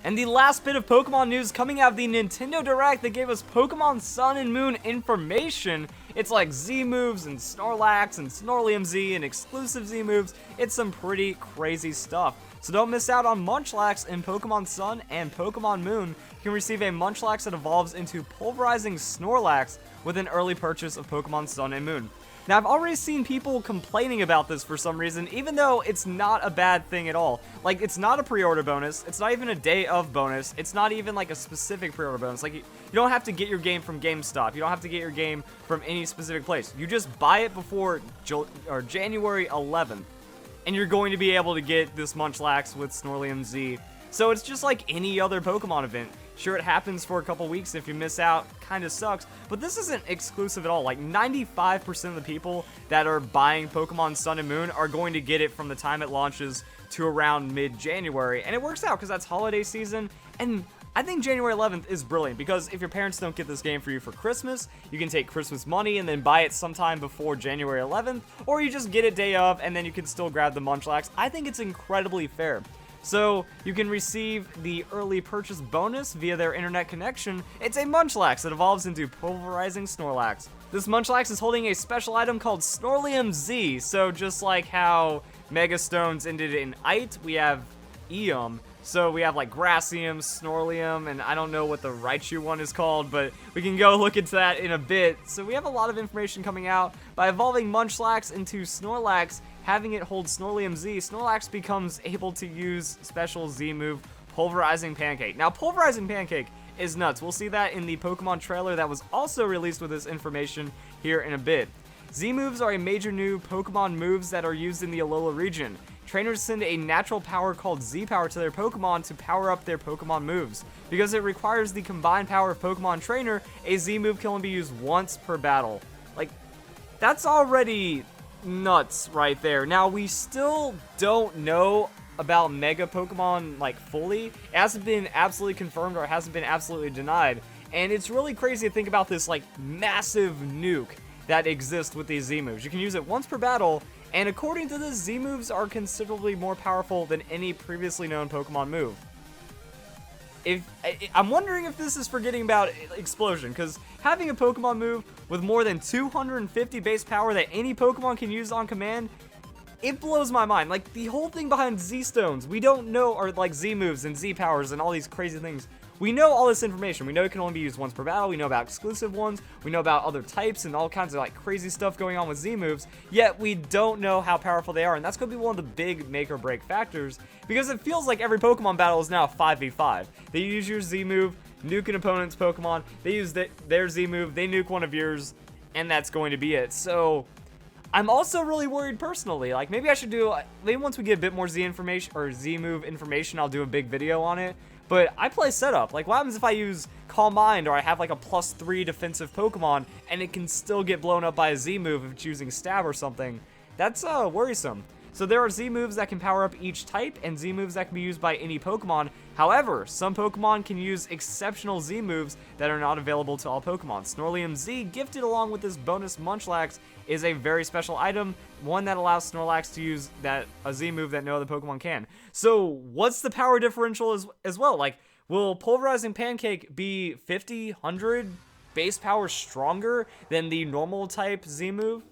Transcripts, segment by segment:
And the last bit of Pokemon news coming out of the Nintendo Direct that gave us Pokemon Sun and Moon information. It's like Z moves and Snorlax and Snorlium Z and exclusive Z moves. It's some pretty crazy stuff. So don't miss out on Munchlax in Pokemon Sun and Pokemon Moon. You can receive a Munchlax that evolves into Pulverizing Snorlax with an early purchase of Pokemon Sun and Moon. Now, I've already seen people complaining about this for some reason, even though it's not a bad thing at all. Like, it's not a pre-order bonus, it's not even a day of bonus, it's not even like a specific pre-order bonus. Like, you don't have to get your game from GameStop, you don't have to get your game from any specific place. You just buy it before January 11th, and you're going to be able to get this Munchlax with Snorlium Z. So it's just like any other Pokemon event. Sure, it happens for a couple weeks. If you miss out, kind of sucks. But this isn't exclusive at all. Like, 95% of the people that are buying Pokemon Sun and Moon are going to get it from the time it launches to around mid-January. And it works out because that's holiday season. And I think January 11th is brilliant because if your parents don't get this game for you for Christmas, you can take Christmas money and then buy it sometime before January 11th. Or you just get it day of and then you can still grab the Munchlax. I think it's incredibly fair. So, you can receive the early purchase bonus via their internet connection. It's a Munchlax that evolves into Pulverizing Snorlax. This Munchlax is holding a special item called Snorlium Z, so just like how Mega Stones ended in Ite, we have Eum. So we have like Grassium, Snorlium, and I don't know what the Raichu one is called, but we can go look into that in a bit. So we have a lot of information coming out. By evolving Munchlax into Snorlax, having it hold Snorlium Z, Snorlax becomes able to use special Z move, Pulverizing Pancake. Now, Pulverizing Pancake is nuts. We'll see that in the Pokemon trailer that was also released with this information here in a bit. Z moves are a major new Pokemon moves that are used in the Alola region. Trainers send a natural power called Z-Power to their Pokemon to power up their Pokemon moves. Because it requires the combined power of Pokemon Trainer, a Z move can only be used once per battle. Like, that's already nuts right there. Now, we still don't know about Mega Pokemon, like, fully. It hasn't been absolutely confirmed or it hasn't been absolutely denied. And it's really crazy to think about this, like, massive nuke that exists with these Z moves. You can use it once per battle, and according to this, Z moves are considerably more powerful than any previously known Pokemon move. I'm wondering if this is forgetting about Explosion, because having a Pokemon move with more than 250 base power that any Pokemon can use on command, it blows my mind. Like, the whole thing behind Z-Stones, we don't know, or like Z moves and Z powers and all these crazy things. We know all this information. We know it can only be used once per battle. We know about exclusive ones. We know about other types and all kinds of like crazy stuff going on with Z moves. Yet we don't know how powerful they are, and that's going to be one of the big make or break factors because it feels like every Pokemon battle is now 5v5. They use your Z move, nuke an opponent's Pokemon. They use their Z move, they nuke one of yours, and that's going to be it. So I'm also really worried personally. Like, maybe I should do, maybe once we get a bit more Z information or Z move information, I'll do a big video on it. But I play setup. Like, what happens if I use Calm Mind or I have like a +3 defensive Pokemon and it can still get blown up by a Z move if it's using Stab or something? That's worrisome. So there are Z moves that can power up each type and Z moves that can be used by any Pokemon. However, some Pokemon can use exceptional Z moves that are not available to all Pokemon. Snorlium Z, gifted along with this bonus Munchlax, is a very special item, one that allows Snorlax to use a Z move that no other Pokemon can. So what's the power differential as well? Like, will Pulverizing Pancake be 50, 100 base power stronger than the normal type Z move?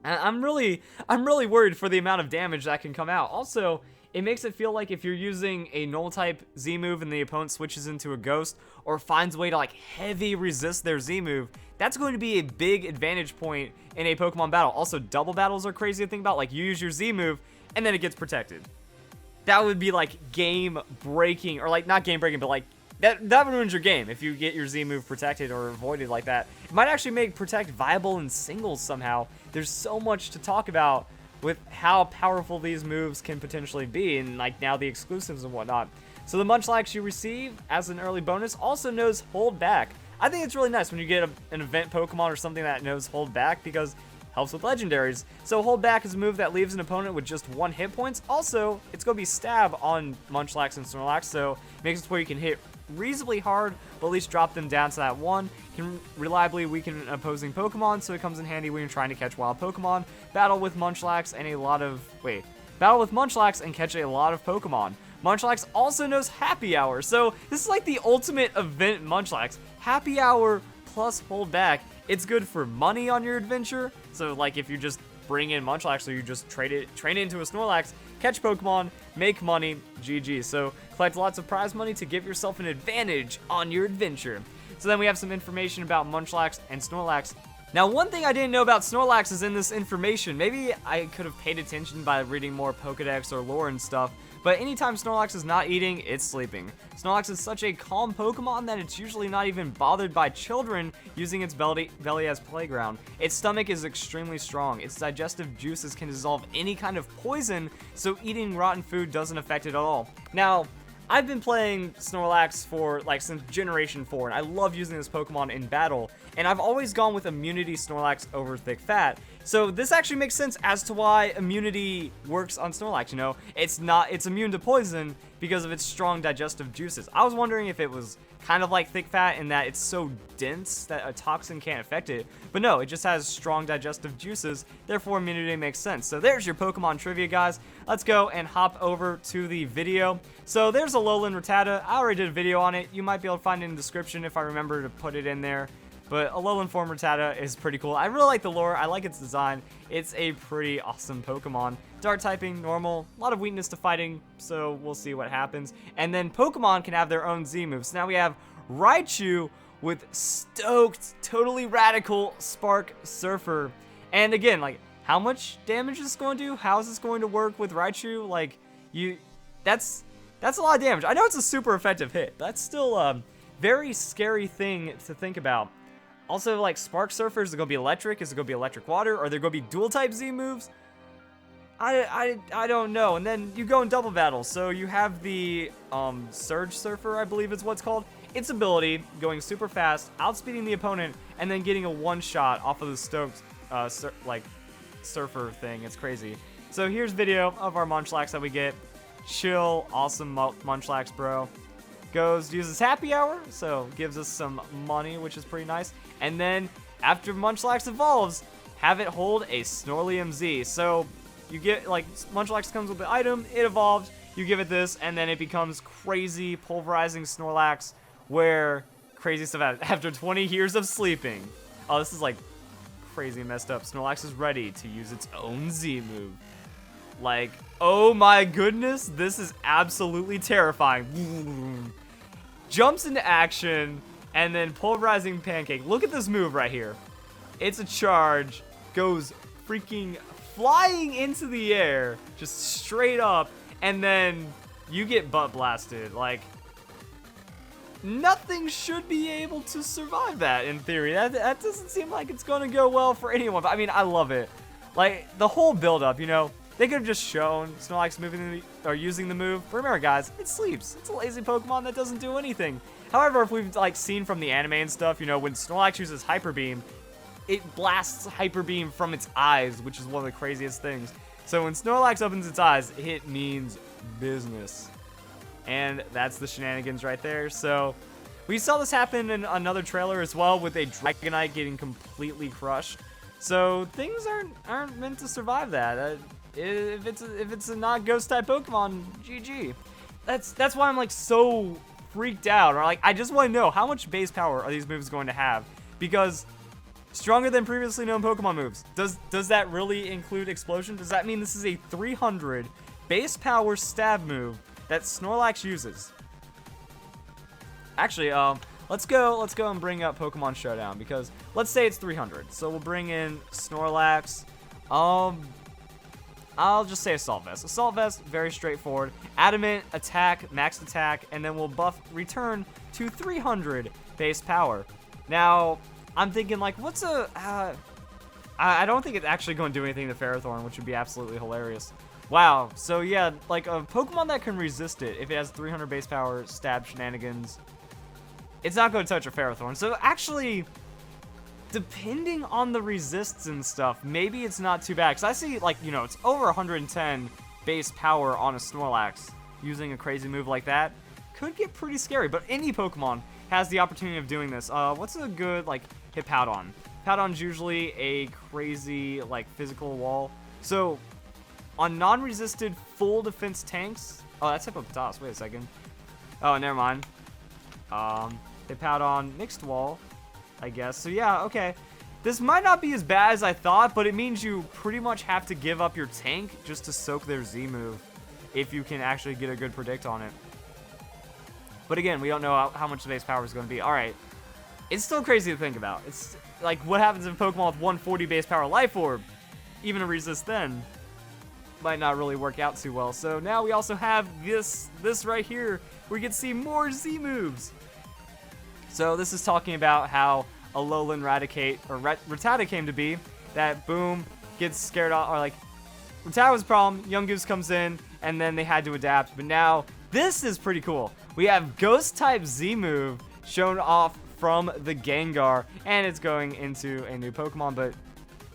I'm really worried for the amount of damage that can come out. Also, it makes it feel like if you're using a null type Z move and the opponent switches into a ghost or finds a way to like heavy resist their Z move, that's going to be a big advantage point in a Pokemon battle. Also, double battles are crazy to think about. Like, you use your Z move and then it gets protected. That would be like game breaking, or like not game breaking, but like that ruins your game if you get your Z move protected or avoided like that. It might actually make Protect viable in singles somehow. There's so much to talk about with how powerful these moves can potentially be, and like now the exclusives and whatnot. So the Munchlax you receive as an early bonus also knows Hold Back. I think it's really nice when you get an event Pokemon or something that knows Hold Back because it helps with legendaries. So Hold Back is a move that leaves an opponent with just 1 hit points. Also, it's going to be Stab on Munchlax and Snorlax, so it makes it where you can hit reasonably hard, but at least drop them down to that 1. Can reliably weaken opposing Pokemon, so it comes in handy when you're trying to catch wild Pokemon. Battle with Munchlax and catch a lot of Pokemon. Munchlax also knows Happy Hour. So this is like the ultimate event Munchlax. Happy Hour plus Hold Back. It's good for money on your adventure. So like if you just bring in Munchlax or you just train it into a Snorlax, catch Pokemon, make money, GG. So collect lots of prize money to give yourself an advantage on your adventure. So then we have some information about Munchlax and Snorlax. Now, one thing I didn't know about Snorlax is in this information. Maybe I could have paid attention by reading more Pokedex or lore and stuff, but anytime Snorlax is not eating, it's sleeping. Snorlax is such a calm Pokemon that it's usually not even bothered by children using its belly as playground. Its stomach is extremely strong. Its digestive juices can dissolve any kind of poison, so eating rotten food doesn't affect it at all. Now, I've been playing Snorlax for since Generation 4, and I love using this Pokemon in battle, and I've always gone with Immunity Snorlax over Thick Fat. So this actually makes sense as to why Immunity works on Snorlax, you know? It's immune to poison because of its strong digestive juices. I was wondering if it was kind of like Thick Fat in that it's so dense that a toxin can't affect it. But no, it just has strong digestive juices, therefore Immunity makes sense. So there's your Pokemon trivia, guys. Let's go and hop over to the video. So there's Alolan Rattata. I already did a video on it. You might be able to find it in the description if I remember to put it in there. But Alolan form Rattata is pretty cool. I really like the lore. I like its design. It's a pretty awesome Pokemon. Dark typing, normal, a lot of weakness to fighting, so we'll see what happens. And then Pokemon can have their own Z moves. So now we have Raichu with Stoked, totally radical Spark Surfer. And again, like, how much damage is this going to do? How is this going to work with Raichu? Like, that's a lot of damage. I know it's a super effective hit. That's still a very scary thing to think about. Also, like, Spark Surfer, is it going to be electric? Is it going to be electric water? Are there going to be dual type Z moves? I don't know. And then you go in double battle. So you have the Surge Surfer, I believe is what's called. Its ability, going super fast, outspeeding the opponent, and then getting a one-shot off of the Stoked, Surfer thing. It's crazy. So here's video of our Munchlax that we get. Chill, awesome Munchlax, bro. Uses Happy Hour, so gives us some money, which is pretty nice. And then, after Munchlax evolves, have it hold a Snorlium Z. So, you get, like, Munchlax comes with the item, it evolves, you give it this, and then it becomes crazy, pulverizing Snorlax, where crazy stuff happens. After 20 years of sleeping. Oh, this is, like, crazy messed up. Snorlax is ready to use its own Z move. Like, oh my goodness, this is absolutely terrifying. Jumps into action, and then Pulverizing Pancake. Look at this move right here. It's a charge, goes freaking flying into the air, just straight up, and then you get butt blasted. Like, nothing should be able to survive that, in theory. That doesn't seem like it's going to go well for anyone, but I mean, I love it. Like, the whole build-up, you know? They could have just shown Snorlax using the move. But remember, guys, it sleeps. It's a lazy Pokemon that doesn't do anything. However, if we've seen from the anime and stuff, you know, when Snorlax uses Hyper Beam, it blasts Hyper Beam from its eyes, which is one of the craziest things. So when Snorlax opens its eyes, it means business. And that's the shenanigans right there. So we saw this happen in another trailer as well, with a Dragonite getting completely crushed. So things aren't meant to survive that. If it's a not ghost type Pokemon, GG. That's why I'm like so freaked out, or like I just want to know how much base power are these moves going to have, because stronger than previously known Pokemon moves. Does that really include Explosion? Does that mean this is a 300 base power stab move that Snorlax uses? Actually, let's go and bring up Pokemon Showdown, because let's say it's 300. So we'll bring in Snorlax. I'll just say Assault Vest. Assault Vest, very straightforward. Adamant, attack, max attack, and then we'll buff return to 300 base power. Now, I'm thinking, like, what's a... I don't think it's actually going to do anything to Ferrothorn, which would be absolutely hilarious. Wow, so yeah, like, a Pokemon that can resist it, if it has 300 base power, stab shenanigans, it's not going to touch a Ferrothorn. So, actually... depending on the resists and stuff, maybe it's not too bad. Because I see, like, you know, it's over 110 base power on a Snorlax. Using a crazy move like that could get pretty scary. But any Pokemon has the opportunity of doing this. What's a good, like, Hippowdon? Hippowdon's usually a crazy, like, physical wall. So, On non-resisted full defense tanks. Oh, that's Hippopotas. Wait a second. Oh, never mind. They pout on mixed wall, I guess. So yeah, okay. This might not be as bad as I thought, but it means you pretty much have to give up your tank just to soak their Z move if you can actually get a good predict on it. But again, we don't know how much the base power is going to be. All right. It's still crazy to think about. It's like, what happens if Pokemon with 140 base power Life Orb? Even a resist then might not really work out too well. So now we also have this right here. We get to see more Z moves. So this is talking about how Alolan Rattata came to be. That boom, gets scared off, or like, Rattata was a problem, Young Goose comes in, and then they had to adapt. But now, this is pretty cool. We have Ghost type Z move shown off from the Gengar, and it's going into a new Pokemon, but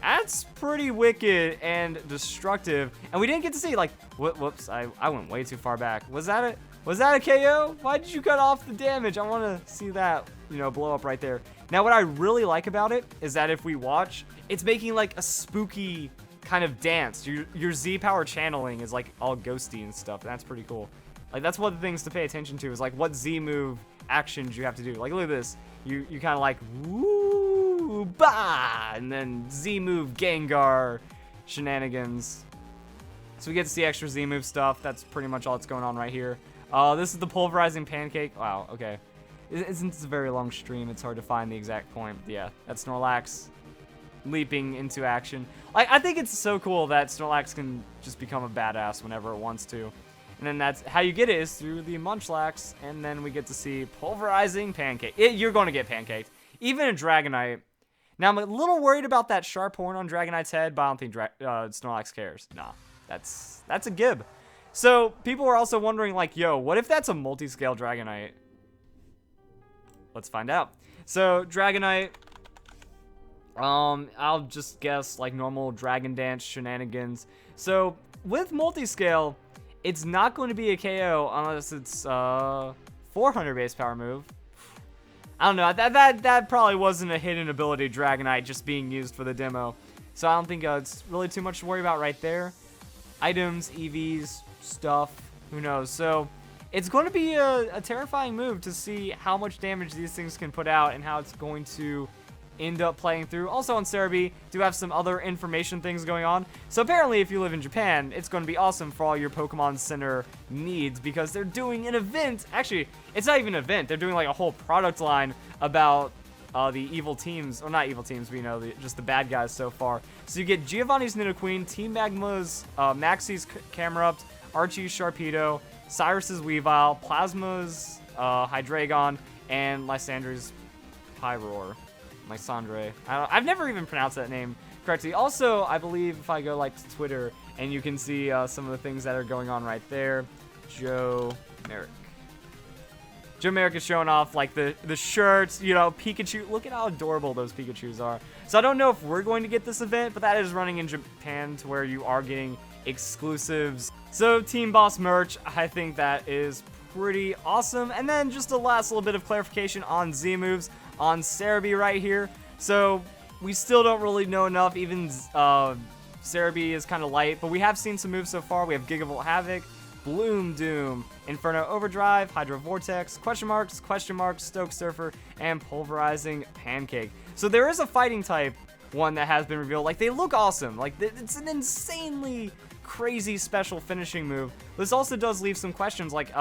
that's pretty wicked and destructive. And we didn't get to see, like, whoops, I went way too far back. Was that a KO? Why did you cut off the damage? I want to see that, you know, blow up right there. Now, what I really like about it is that if we watch, it's making like a spooky kind of dance. Your Z power channeling is like all ghosty and stuff. That's pretty cool. Like, that's one of the things to pay attention to, is like what Z move actions you have to do. Like, look at this. You kind of like, woo, bah, and then Z move Gengar shenanigans. So we get to see extra Z move stuff. That's pretty much all that's going on right here. This is the pulverizing pancake. Wow, okay. Isn't this a very long stream? It's hard to find the exact point. Yeah, that's Snorlax leaping into action. I think it's so cool that Snorlax can just become a badass whenever it wants to. And then that's how you get it, is through the Munchlax, and then we get to see pulverizing pancake. You're going to get pancaked. Even a Dragonite. Now, I'm a little worried about that sharp horn on Dragonite's head, but I don't think Snorlax cares. Nah, that's a gib. So, people are also wondering, like, yo, what if that's a multi-scale Dragonite? Let's find out. So, Dragonite, I'll just guess, like, normal Dragon Dance shenanigans. So, with multi-scale, it's not going to be a KO unless it's 400 base power move. I don't know. That probably wasn't a hidden ability Dragonite just being used for the demo. So I don't think it's really too much to worry about right there. Items, EVs, stuff, who knows. So it's going to be a terrifying move to see how much damage these things can put out and how it's going to end up playing through. Also on Cerebi, do have some other information things going on. So apparently if you live in Japan, it's going to be awesome for all your Pokemon Center needs, because they're doing an event. Actually, it's not even an event. They're doing like a whole product line about the evil teams, or not evil teams, but you know, just the bad guys so far. So you get Giovanni's Nidoqueen, Team Magma's Maxie's Camerupt, Archie's Sharpedo, Cyrus's Weavile, Plasma's Hydreigon, and Lysandra's Pyroar. Lysandre. I've never even pronounced that name correctly. Also, I believe if I go like to Twitter, and you can see some of the things that are going on right there. Joe Merrick. Joe Merrick is showing off like the shirts, you know, Pikachu. Look at how adorable those Pikachus are. So I don't know if we're going to get this event, but that is running in Japan to where you are getting exclusives. So Team Boss merch, I think that is pretty awesome. And then just a last little bit of clarification on Z moves on Cerebi right here. So we still don't really know enough. Even Cerebi is kind of light, but we have seen some moves so far. We have Gigavolt Havoc, Bloom Doom, Inferno Overdrive, Hydro Vortex, question marks, Stoke Surfer, and Pulverizing Pancake. So there is a fighting type one that has been revealed. Like, they look awesome. Like, it's an insanely crazy special finishing move. This also does leave some questions, like,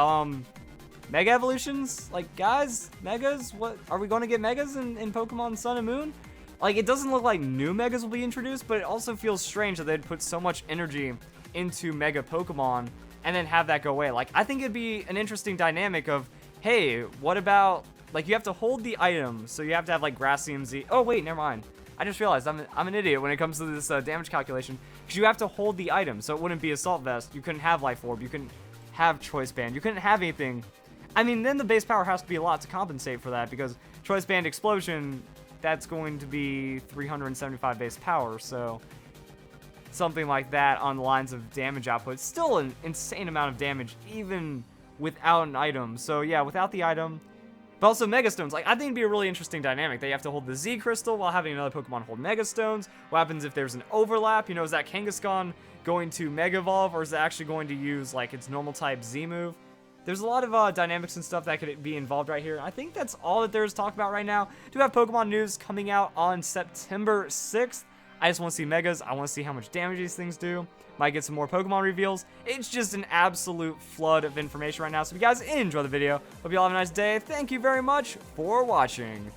Mega Evolutions? Like, guys, Megas? What? Are we going to get Megas in Pokemon Sun and Moon? Like, it doesn't look like new Megas will be introduced, but it also feels strange that they'd put so much energy into Mega Pokemon and then have that go away. Like, I think it'd be an interesting dynamic of, hey, what about, like, you have to hold the item, so you have to have, like, Grassium Z. Oh, wait, never mind. I just realized I'm an idiot when it comes to this damage calculation, because you have to hold the item, so it wouldn't be Assault Vest. You couldn't have Life Orb. You couldn't have Choice Band. You couldn't have anything. I mean, then the base power has to be a lot to compensate for that, because Choice Band Explosion, that's going to be 375 base power, so something like that on the lines of damage output. Still an insane amount of damage, even without an item. So yeah, without the item, But also Mega Stones, like, I think it'd be a really interesting dynamic. They have to hold the Z Crystal while having another Pokemon hold Mega Stones. What happens if there's an overlap? You know, is that Kangaskhan going to Mega Evolve, or is it actually going to use, like, its normal type Z move? There's a lot of dynamics and stuff that could be involved right here. I think that's all that there's to talk about right now. Do have Pokemon news coming out on September 6th. I just want to see Megas. I want to see how much damage these things do. Might get some more Pokemon reveals. It's just an absolute flood of information right now. So if you guys enjoy the video, hope you all have a nice day. Thank you very much for watching.